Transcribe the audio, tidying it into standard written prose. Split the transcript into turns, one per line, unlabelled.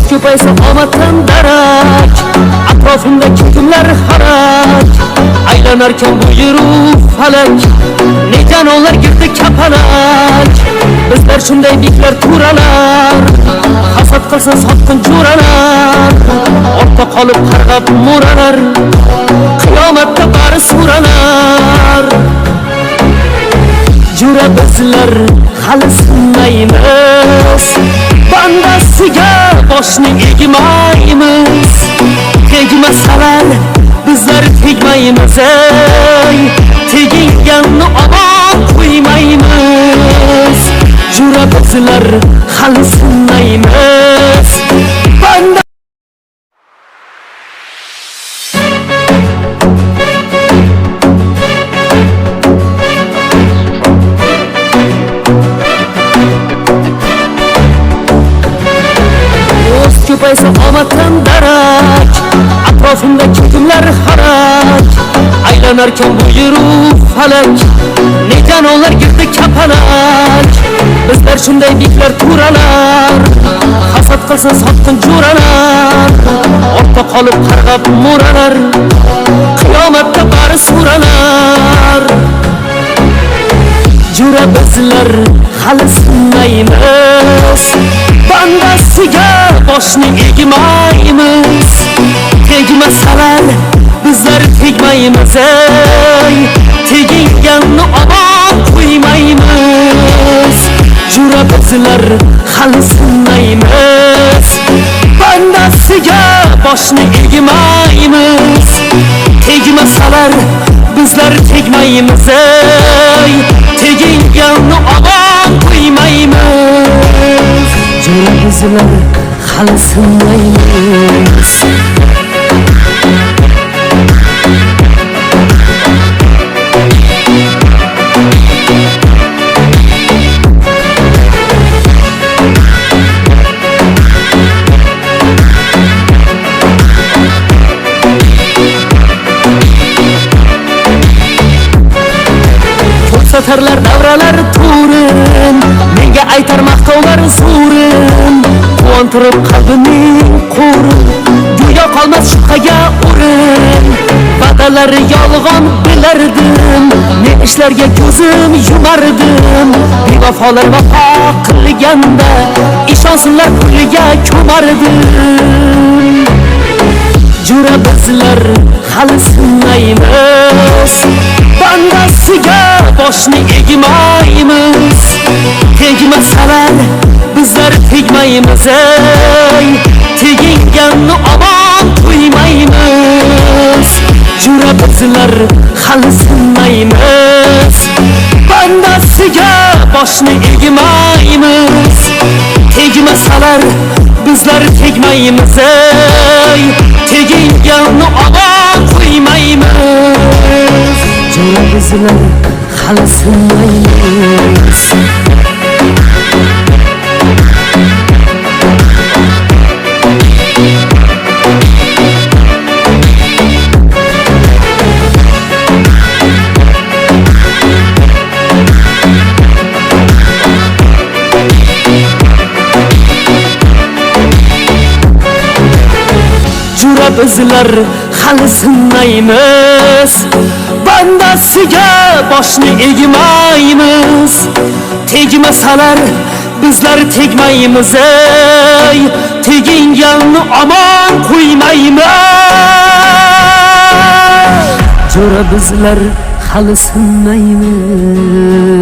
Ko'paysa omaddan darak, atrofimda kimlar harak. Aylanarkan bu yeru falak, ne canonlar girdi kapalak. Bizlar shunday beklar turalar, hasad qilsa sotqin jo'ralar. Ortda qolib qarg'ab mo'ralar, qiyomatda bari suralar. Jura bizlar hali sinmaymiz, bandasiga boshni egmaymiz. Tegmasalar bizlar tegmaymiz, teginganni omon qo'ymaymiz. Jura bizlar hali sinmaymiz, banda ko'paysa omaddan darak, atrofimda kimlar harak. Aylanarkan bu yeru falak, ne canonlar girdi kapalak. Bizlar shunday beklar turalar, hasad qilsa sotqin jo'ralar. Ortda qolib qarg'ab mo'ralar, qiyomatda bari suralar. Jura bizlar hali sinmaymiz, bandasiga boshni egmaymiz. Tegmasalar bizlar tegmaymiz, teginganni omon qo'ymaymiz. Jura bizlar hali sinmaymiz, bandasiga boshni egmaymiz. Tegmasalar bizlar tegmaymiz, teginganni omon qo'ymaymiz. Jura bizlar hali sinmaymiz. Satarlar davralar turin, menga aytar maqtovlar surin. Quvontirib qalbimning qo'rin, go'yo qolmas shubhaga o'rin. Va'dalari yolg'on bilardim, ne ishlarga ko'zim yumardim. Bevafolar vafo qilganda, ishonsinlar puliga ko'mardim. Jura bizlar hali sinmaymiz, bandasiga boshni egmaymiz. Tegmasalar bizlar tegmaymiz, teginganni omon qo'ymaymiz. Jura bizlar hali sinmaymiz, bandasiga boshni egmaymiz. Tegmasalar bizlar tegmaymiz, teginganni omon qo'ymaymiz. Jura bizlar hali sinmaymiz. Jura bizlar hali sinmaymiz, bandasiga boshni egmaymiz. Tegmasalar bizlar tegmaymiz, teginganni omon qo'ymaymiz. Jura bizlar hali sinmaymiz.